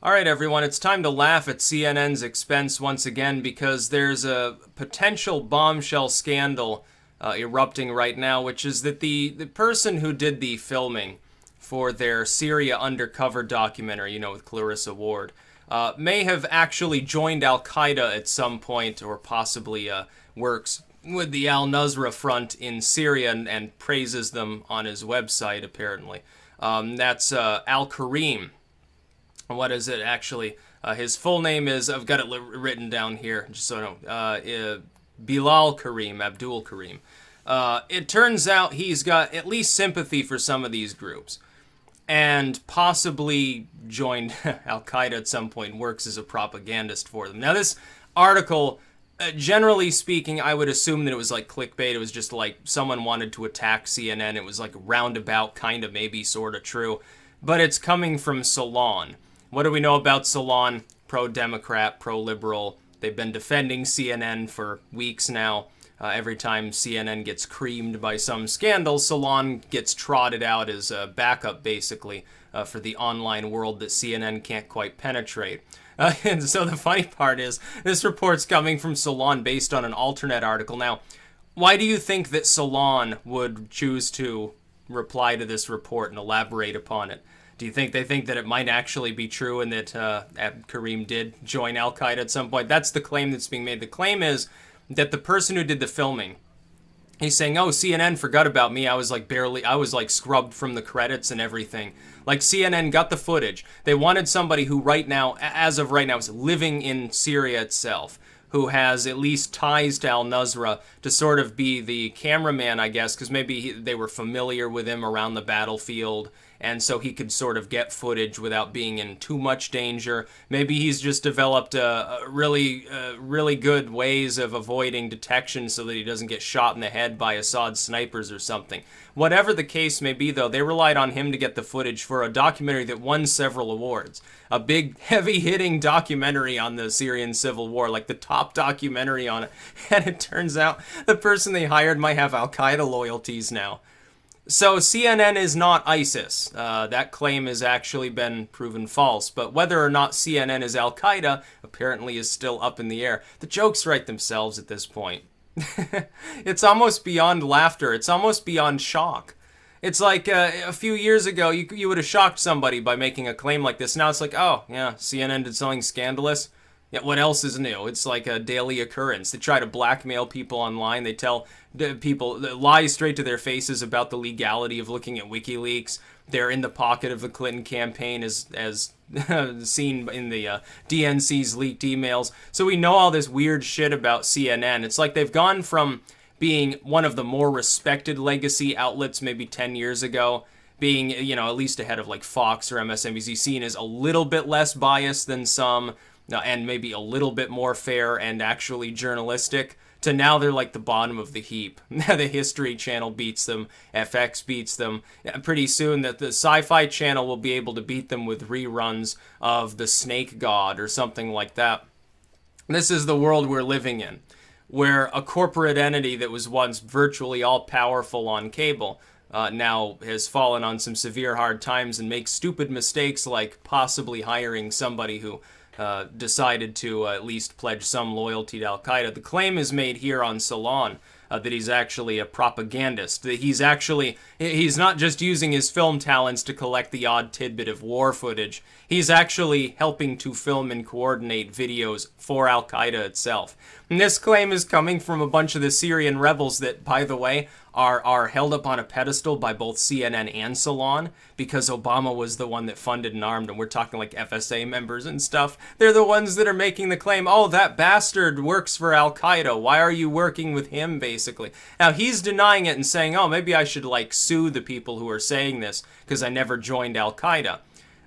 Alright everyone, it's time to laugh at CNN's expense once again because there's a potential bombshell scandal erupting right now, which is that the person who did the filming for their Syria undercover documentary, you know, with Clarissa Ward, may have actually joined Al-Qaeda at some point, or possibly works with the Al-Nusra Front in Syria and praises them on his website, apparently. That's Al-Karim. What is it, actually? His full name is, I've got it written down here, just so I know, Bilal Karim, Abdul Karim. It turns out he's got at least sympathy for some of these groups, and possibly joined Al-Qaeda at some point and works as a propagandist for them. Now, this article, generally speaking, I would assume that it was like clickbait. It was just like someone wanted to attack CNN. It was like roundabout, kind of, maybe, sort of true. But it's coming from Salon. What do we know about Salon? Pro-Democrat, pro-liberal. They've been defending CNN for weeks now. Every time CNN gets creamed by some scandal, Salon gets trotted out as a backup, basically, for the online world that CNN can't quite penetrate. And so the funny part is, this report's coming from Salon based on an alternate article. Now, why do you think that Salon would choose to reply to this report and elaborate upon it? Do you think they think that it might actually be true and that Karim did join Al-Qaeda at some point? That's the claim that's being made. The claim is that the person who did the filming, he's saying, oh, CNN forgot about me. I was like scrubbed from the credits and everything. Like, CNN got the footage. They wanted somebody who right now, as of right now, is living in Syria itself, who has at least ties to Al-Nusra, to sort of be the cameraman, I guess, because maybe they were familiar with him around the battlefield, and so he could sort of get footage without being in too much danger. Maybe he's just developed really good ways of avoiding detection so that he doesn't get shot in the head by Assad snipers or something. Whatever the case may be, though, they relied on him to get the footage for a documentary that won several awards. A big, heavy-hitting documentary on the Syrian civil war, like the top documentary on it. And it turns out the person they hired might have Al-Qaeda loyalties now. So CNN is not ISIS. That claim has actually been proven false. But whether or not CNN is Al-Qaeda apparently is still up in the air. The jokes write themselves at this point. It's almost beyond laughter. It's almost beyond shock. It's like a few years ago, you would have shocked somebody by making a claim like this. Now it's like, oh, yeah, CNN did something scandalous. Yeah, what else is new? It's like a daily occurrence. They try to blackmail people online. They tell people, lie straight to their faces about the legality of looking at WikiLeaks. They're in the pocket of the Clinton campaign as seen in the DNC's leaked emails. So we know all this weird shit about CNN. It's like they've gone from being one of the more respected legacy outlets maybe 10 years ago, being, you know, at least ahead of like Fox or MSNBC, seen as a little bit less biased than some, and maybe a little bit more fair and actually journalistic, to now they're like the bottom of the heap. The History Channel beats them, FX beats them. Pretty soon that the Sci-Fi Channel will be able to beat them with reruns of The Snake God or something like that. This is the world we're living in, where a corporate entity that was once virtually all-powerful on cable now has fallen on some severe hard times and makes stupid mistakes like possibly hiring somebody who decided to at least pledge some loyalty to Al-Qaeda. The claim is made here on Salon that he's actually a propagandist. That he's not just using his film talents to collect the odd tidbit of war footage. He's actually helping to film and coordinate videos for Al-Qaeda itself. And this claim is coming from a bunch of the Syrian rebels that, by the way, are held up on a pedestal by both CNN and Salon, because Obama was the one that funded and armed them. We're talking like FSA members and stuff. They're the ones that are making the claim, oh, that bastard works for Al-Qaeda. Why are you working with him, basically? Now, he's denying it and saying, oh, maybe I should, like, sue the people who are saying this because I never joined Al-Qaeda.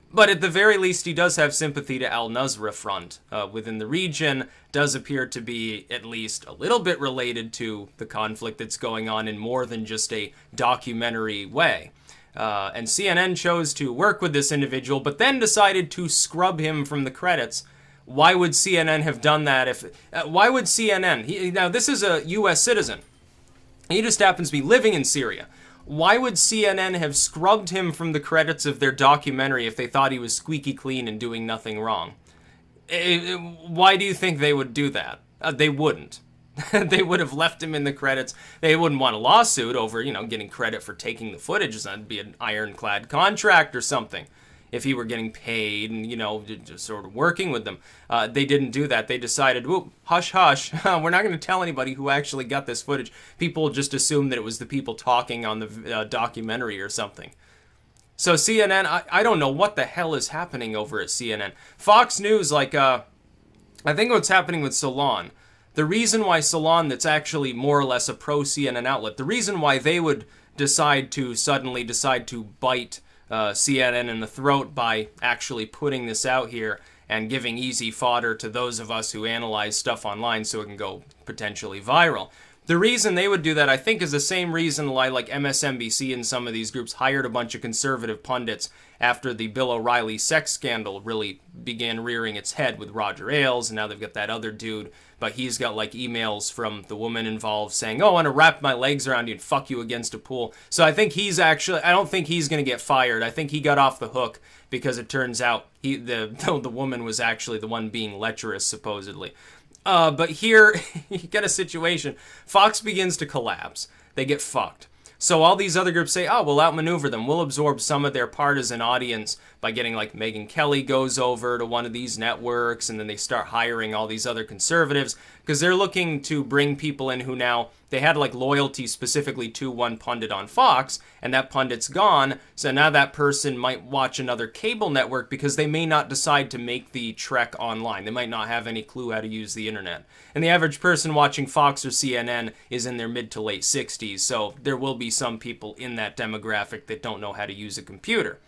But at the very least, he does have sympathy to Al-Nusra Front within the region, does appear to be at least a little bit related to the conflict that's going on in more than just a documentary way. And CNN chose to work with this individual, but then decided to scrub him from the credits. Why would CNN have done that if... why would CNN... now, this is a U.S. citizen. He just happens to be living in Syria. Why would CNN have scrubbed him from the credits of their documentary if they thought he was squeaky clean and doing nothing wrong? Why do you think they would do that? They wouldn't. They would have left him in the credits. They wouldn't want a lawsuit over, you know, getting credit for taking the footage. That'd be an ironclad contract or something. If he were getting paid and, you know, just sort of working with them. They didn't do that. They decided, whoop, hush, hush. We're not going to tell anybody who actually got this footage. People just assumed that it was the people talking on the documentary or something. So CNN, I don't know what the hell is happening over at CNN. Fox News, like, I think what's happening with Salon, the reason why Salon, that's actually more or less a pro-CNN outlet, the reason why they would suddenly decide to bite CNN in the throat by actually putting this out here and giving easy fodder to those of us who analyze stuff online so it can go potentially viral. The reason they would do that, I think, is the same reason why, like, MSNBC and some of these groups hired a bunch of conservative pundits after the Bill O'Reilly sex scandal really began rearing its head with Roger Ailes, and now they've got that other dude, but he's got, like, emails from the woman involved saying, oh, I want to wrap my legs around you and fuck you against a pool. So I think he's actually, I don't think he's going to get fired. I think he got off the hook because it turns out the woman was actually the one being lecherous, supposedly. But here, you get a situation. Fox begins to collapse. They get fucked. So all these other groups say, oh, we'll outmaneuver them. We'll absorb some of their partisan audience by getting, like, Megyn Kelly goes over to one of these networks, and then they start hiring all these other conservatives, because they're looking to bring people in who now, they had, like, loyalty specifically to one pundit on Fox, and that pundit's gone, so now that person might watch another cable network because they may not decide to make the trek online. They might not have any clue how to use the internet. And the average person watching Fox or CNN is in their mid to late 60s, so there will be some people in that demographic that don't know how to use a computer.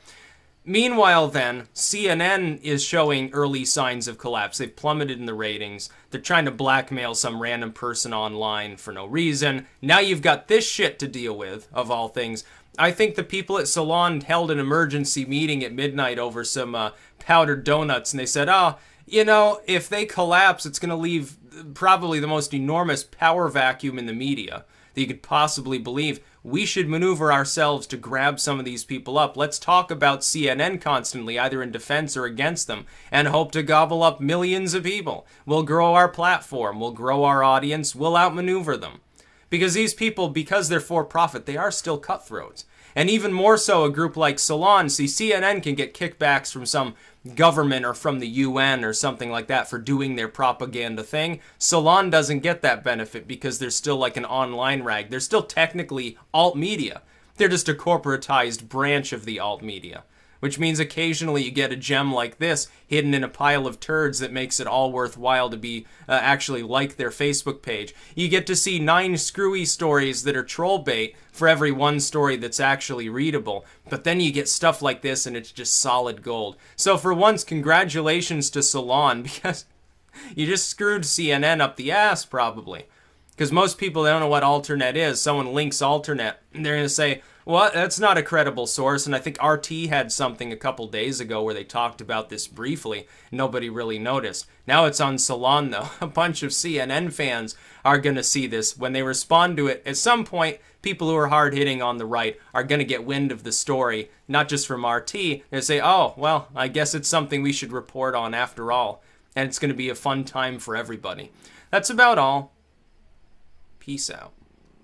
Meanwhile, then, CNN is showing early signs of collapse. They've plummeted in the ratings. They're trying to blackmail some random person online for no reason. Now you've got this shit to deal with, of all things. I think the people at Salon held an emergency meeting at midnight over some powdered donuts, and they said, oh, you know, if they collapse, it's going to leave probably the most enormous power vacuum in the media that you could possibly believe. We should maneuver ourselves to grab some of these people up. Let's talk about CNN constantly, either in defense or against them, and hope to gobble up millions of people. We'll grow our platform. We'll grow our audience. We'll outmaneuver them. Because these people, because they're for profit, they are still cutthroats. And even more so, a group like Salon, see, CNN can get kickbacks from some government or from the UN or something like that for doing their propaganda thing. Salon doesn't get that benefit because they're still like an online rag. They're still technically alt media. They're just a corporatized branch of the alt media, which means occasionally you get a gem like this hidden in a pile of turds that makes it all worthwhile to be actually like their Facebook page. You get to see 9 screwy stories that are troll bait for every one story that's actually readable. But then you get stuff like this and it's just solid gold. So for once, congratulations to Salon, because you just screwed CNN up the ass, probably. Because most people, they don't know what Alternet is. Someone links Alternet, and they're going to say, well, that's not a credible source. And I think RT had something a couple days ago where they talked about this briefly. Nobody really noticed. Now it's on Salon, though. A bunch of CNN fans are going to see this. When they respond to it, at some point, people who are hard-hitting on the right are going to get wind of the story, not just from RT. They say, oh, well, I guess it's something we should report on after all. And it's going to be a fun time for everybody. That's about all. Peace out.